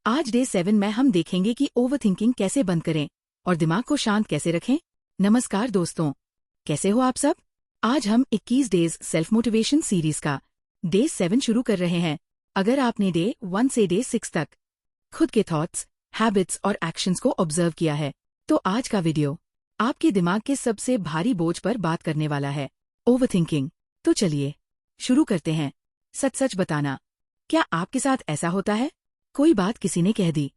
आज डे 7 में हम देखेंगे कि ओवरथिंकिंग कैसे बंद करें और दिमाग को शांत कैसे रखें। नमस्कार दोस्तों, कैसे हो आप सब। आज हम 21 डेज सेल्फ मोटिवेशन सीरीज का डे 7 शुरू कर रहे हैं। अगर आपने डे 1 से डे 6 तक खुद के थॉट्स, हैबिट्स और एक्शंस को ऑब्जर्व किया है, तो आज का वीडियो आपके दिमाग के सबसे भारी बोझ पर बात करने वाला है, ओवरथिंकिंग। तो चलिए शुरू करते हैं। सच सच बताना, क्या आपके साथ ऐसा होता है? कोई बात किसी ने कह दी,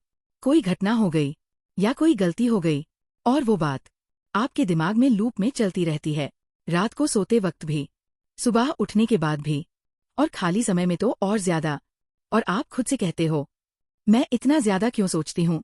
कोई घटना हो गई या कोई गलती हो गई और वो बात आपके दिमाग में लूप में चलती रहती है, रात को सोते वक्त भी, सुबह उठने के बाद भी, और खाली समय में तो और ज्यादा। और आप खुद से कहते हो, मैं इतना ज्यादा क्यों सोचती हूँ,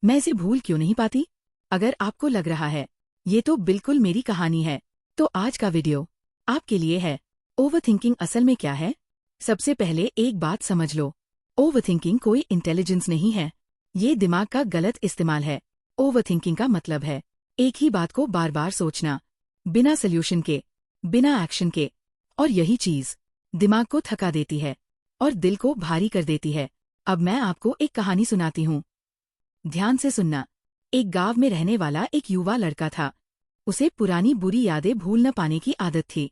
मैं इसे भूल क्यों नहीं पाती। अगर आपको लग रहा है ये तो बिल्कुल मेरी कहानी है, तो आज का वीडियो आपके लिए है। ओवरथिंकिंग असल में क्या है? सबसे पहले एक बात समझ लो, ओवरथिंकिंग कोई इंटेलिजेंस नहीं है, ये दिमाग का गलत इस्तेमाल है। ओवरथिंकिंग का मतलब है एक ही बात को बार बार सोचना, बिना सल्यूशन के, बिना एक्शन के, और यही चीज दिमाग को थका देती है और दिल को भारी कर देती है। अब मैं आपको एक कहानी सुनाती हूँ, ध्यान से सुनना। एक गांव में रहने वाला एक युवा लड़का था। उसे पुरानी बुरी यादें भूल न पाने की आदत थी।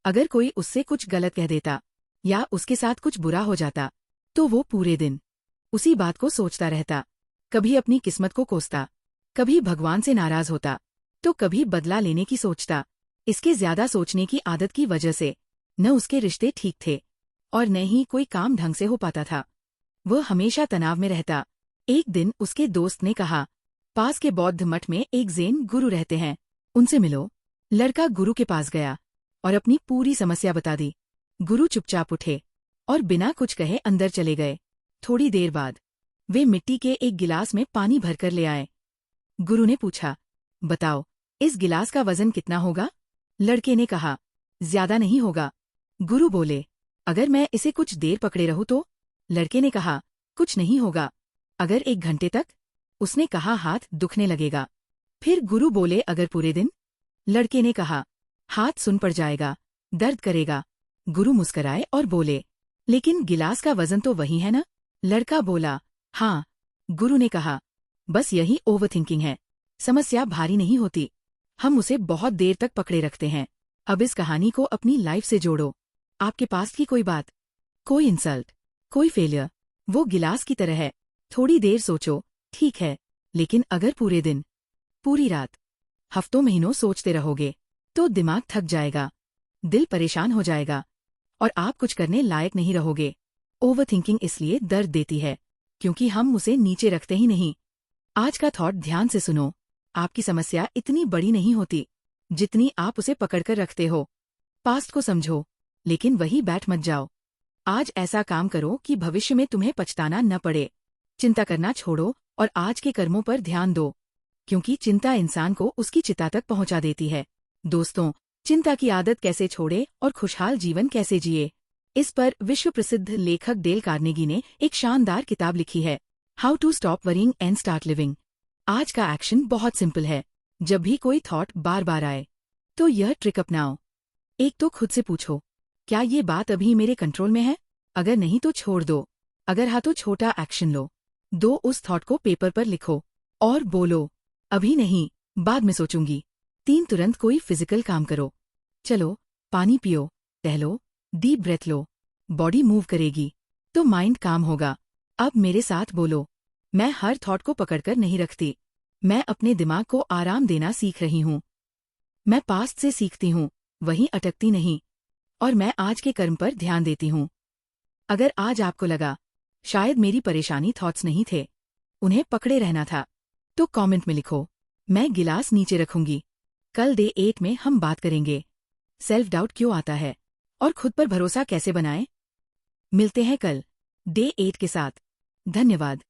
अगर कोई उससे कुछ गलत कह देता या उसके साथ कुछ बुरा हो जाता, तो वो पूरे दिन उसी बात को सोचता रहता। कभी अपनी किस्मत को कोसता, कभी भगवान से नाराज होता, तो कभी बदला लेने की सोचता। इसके ज्यादा सोचने की आदत की वजह से न उसके रिश्ते ठीक थे और न ही कोई काम ढंग से हो पाता था। वह हमेशा तनाव में रहता। एक दिन उसके दोस्त ने कहा, पास के बौद्ध मठ में एक जैन गुरु रहते हैं, उनसे मिलो। लड़का गुरु के पास गया और अपनी पूरी समस्या बता दी। गुरु चुपचाप उठे और बिना कुछ कहे अंदर चले गए। थोड़ी देर बाद वे मिट्टी के एक गिलास में पानी भरकर ले आए। गुरु ने पूछा, बताओ इस गिलास का वजन कितना होगा? लड़के ने कहा, ज्यादा नहीं होगा। गुरु बोले, अगर मैं इसे कुछ देर पकड़े रहूं तो? लड़के ने कहा, कुछ नहीं होगा। अगर 1 घंटे तक? उसने कहा, हाथ दुखने लगेगा। फिर गुरु बोले, अगर पूरे दिन? लड़के ने कहा, हाथ सुन पड़ जाएगा, दर्द करेगा। गुरु मुस्कराए और बोले, लेकिन गिलास का वजन तो वही है ना? लड़का बोला, हाँ। गुरु ने कहा, बस यही ओवरथिंकिंग है। समस्या भारी नहीं होती, हम उसे बहुत देर तक पकड़े रखते हैं। अब इस कहानी को अपनी लाइफ से जोड़ो। आपके पास की कोई बात, कोई इंसल्ट, कोई फेलियर, वो गिलास की तरह है। थोड़ी देर सोचो, ठीक है, लेकिन अगर पूरे दिन, पूरी रात, हफ्तों महीनों सोचते रहोगे, तो दिमाग थक जाएगा, दिल परेशान हो जाएगा और आप कुछ करने लायक नहीं रहोगे। ओवरथिंकिंग इसलिए दर्द देती है क्योंकि हम उसे नीचे रखते ही नहीं। आज का थॉट ध्यान से सुनो, आपकी समस्या इतनी बड़ी नहीं होती जितनी आप उसे पकड़कर रखते हो। पास्ट को समझो, लेकिन वही बैठ मत जाओ। आज ऐसा काम करो कि भविष्य में तुम्हें पछताना न पड़े। चिंता करना छोड़ो और आज के कर्मों पर ध्यान दो, क्योंकि चिंता इंसान को उसकी चिता तक पहुंचा देती है। दोस्तों, चिंता की आदत कैसे छोड़े और खुशहाल जीवन कैसे जिए, इस पर विश्व प्रसिद्ध लेखक डेल कार्नेगी ने एक शानदार किताब लिखी है, how to stop worrying and start living. आज का एक्शन बहुत सिंपल है। जब भी कोई थॉट बार बार आए, तो यह ट्रिक अपनाओ। एक तो खुद से पूछो, क्या ये बात अभी मेरे कंट्रोल में है? अगर नहीं तो छोड़ दो, अगर हाँ तो छोटा एक्शन लो। 2, उस थॉट को पेपर पर लिखो और बोलो, अभी नहीं, बाद में सोचूंगी। 3, तुरंत कोई फिजिकल काम करो। चलो, पानी पियो, टहलो, डीप ब्रेथ लो, बॉडी मूव करेगी तो माइंड काम होगा। अब मेरे साथ बोलो, मैं हर थॉट को पकड़कर नहीं रखती, मैं अपने दिमाग को आराम देना सीख रही हूँ। मैं पास्ट से सीखती हूँ, वहीं अटकती नहीं, और मैं आज के कर्म पर ध्यान देती हूँ। अगर आज आपको लगा, शायद मेरी परेशानी थॉट्स नहीं थे, उन्हें पकड़े रहना था, तो कमेंट में लिखो, मैं गिलास नीचे रखूंगी। कल डे 8 में हम बात करेंगे, सेल्फ डाउट क्यों आता है और खुद पर भरोसा कैसे बनाएं। मिलते हैं कल डे 8 के साथ। धन्यवाद।